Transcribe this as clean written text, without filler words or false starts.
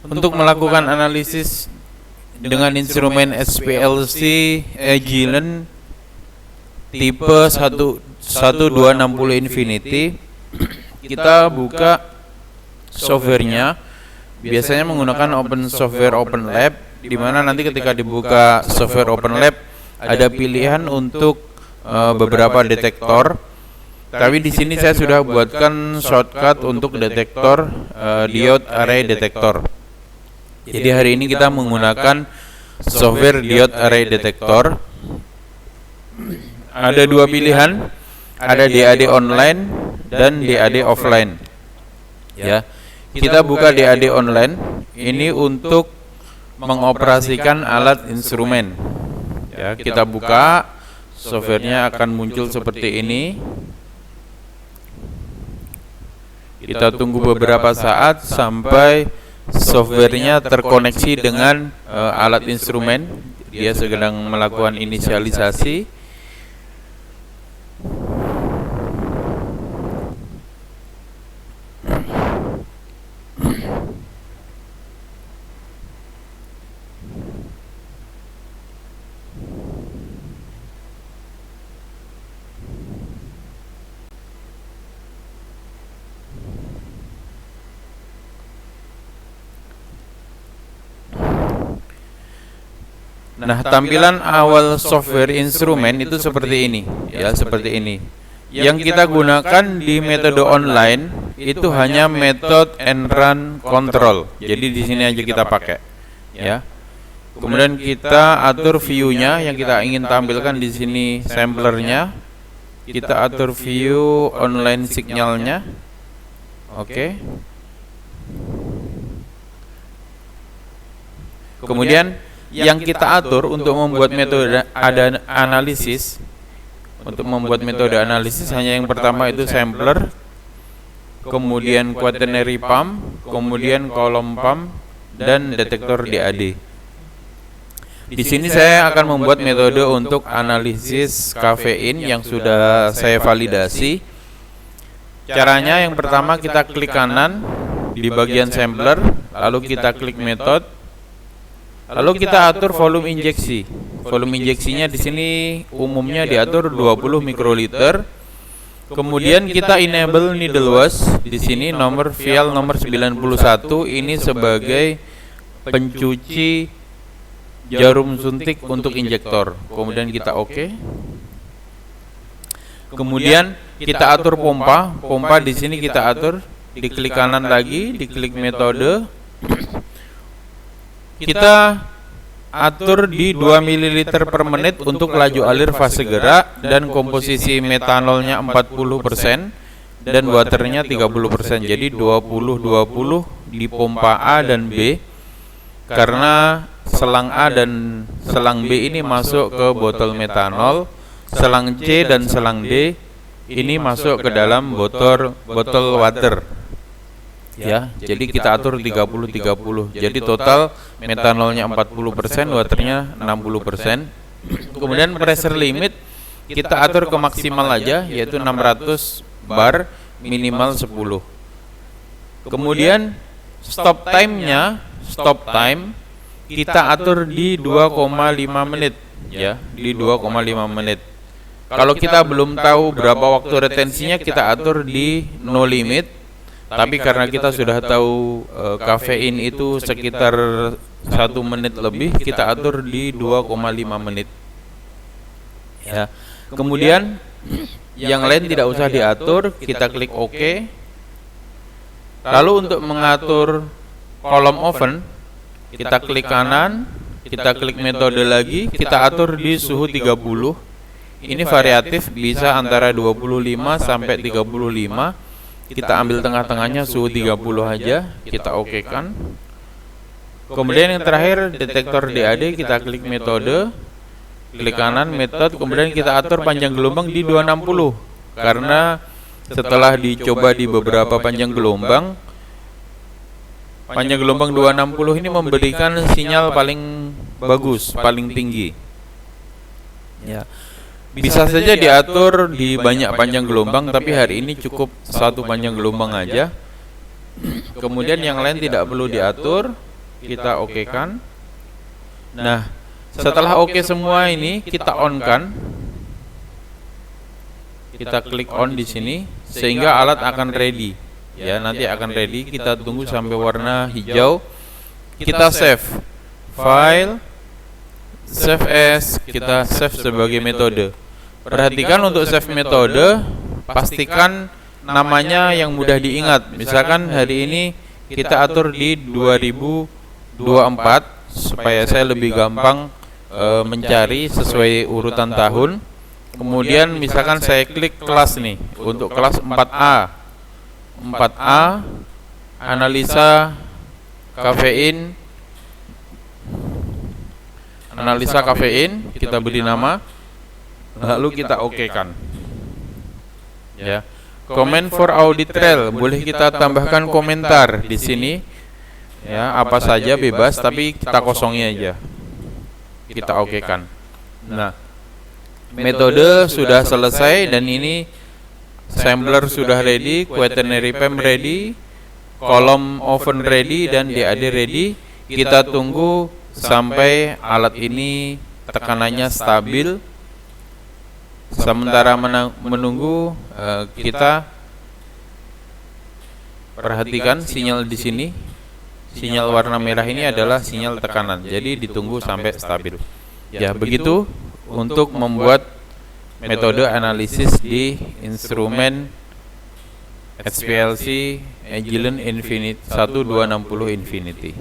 untuk melakukan analisis dengan instrumen SPLC Agilent tipe 1260 Infinity. Kita buka softwarenya, biasanya menggunakan Open Software Open Lab, di mana nanti ketika dibuka software Open Lab ada pilihan untuk beberapa detektor. Tapi di sini saya sudah buatkan shortcut untuk detektor diode array detector. Jadi hari ini kita menggunakan software diode array detector. Ada dua pilihan, ada DAD online dan DAD offline. Ya, kita buka DAD online. Ini untuk mengoperasikan alat instrumen. Ya, kita buka, softwarenya akan muncul seperti ini. Kita tunggu beberapa saat sampai softwarenya terkoneksi dengan alat instrumen. Dia sedang melakukan inisialisasi. Nah, tampilan awal software instrumen itu seperti ini, ya, seperti ini. Yang kita gunakan di metode online itu hanya method and run control. Jadi di sini aja kita pakai, ya. Kemudian kita atur view-nya yang kita ingin tampilkan di sini samplernya. Kita atur view online signalnya. Oke. Kemudian yang kita atur untuk membuat metode analisis, hanya yang pertama itu sampler, kemudian quaternary pump, kemudian column pump, dan detektor DAD. Di sini saya akan membuat metode untuk analisis kafein yang sudah saya validasi. Caranya yang pertama kita klik kanan di bagian sampler, lalu kita klik method. Lalu kita atur volume injeksi. Volume injeksinya di sini umumnya diatur 20 mikroliter. Kemudian kita enable needle wash. Di sini nomor vial nomor 91 ini sebagai pencuci jarum suntik untuk injektor. Kemudian kita oke. Kemudian kita atur pompa. Pompa di sini kita atur, diklik kanan lagi, diklik metode. Kita atur di 2 ml per menit untuk laju alir fase gerak dan komposisi metanolnya 40% dan waternya 30%. Jadi 20-20 di pompa A dan B, karena selang A dan selang B ini masuk ke botol metanol, selang C dan selang D ini masuk ke dalam botol water. Ya, jadi kita atur 30-30. Jadi total metanolnya 40%, waternya 60%. Kemudian pressure limit kita atur ke maksimal aja, yaitu 600 bar, minimal 10. Kemudian stop time kita atur di 2,5 menit, ya, di 2,5 menit. Kalau kita belum tahu berapa waktu retensinya, kita atur di no limit. Tapi karena kita sudah tahu kafein itu sekitar 1 menit lebih, kita atur di 2,5 menit. Ya. Kemudian yang lain tidak usah diatur, kita klik OK. Lalu untuk mengatur kolom oven, kita klik kanan, kita klik metode lagi, kita atur di suhu 30. Ini variatif, bisa antara 25 sampai 35. Kita ambil tengah-tengahnya suhu 30 aja, kita oke kan. Kemudian yang terakhir detektor DAD, kita klik metode, klik kanan method, kemudian kita atur panjang gelombang di 260. Karena setelah dicoba di beberapa panjang gelombang 260 ini memberikan sinyal paling bagus, paling tinggi. Ya. Bisa saja diatur di banyak panjang gelombang, tapi hari ini cukup 1 panjang gelombang aja. Kemudian yang lain tidak perlu diatur. kita oke kan. Nah, setelah oke semua ini kita on kan. Kita klik on di sini sehingga alat akan ready. Ya, nanti akan ready. Kita tunggu sampai warna hijau. Kita save file, save as, kita save sebagai metode. Perhatikan untuk save metode, pastikan namanya yang mudah diingat. Misalkan hari ini kita atur di 2024 supaya saya lebih gampang mencari sesuai urutan tahun. Kemudian misalkan saya klik kelas nih, untuk kelas 4A analisa kafein, kita beri nama, lalu kita oke kan. Ya. Comment for audit trail, boleh kita tambahkan komentar di sini. Ya, apa saja bebas, tapi kita kosongi aja. Kita oke kan. Nah, metode sudah selesai dan ini sampler sudah ready, quaternary PEM ready, kolom oven ready, dan DAD ready. Kita tunggu sampai alat ini tekanannya stabil. Sementara menunggu, kita perhatikan sinyal di sini. Sinyal warna merah ini adalah sinyal tekanan. Jadi ditunggu sampai stabil. Ya, begitu untuk membuat metode analisis di instrumen HPLC Agilent Infinity 1260 Infinity.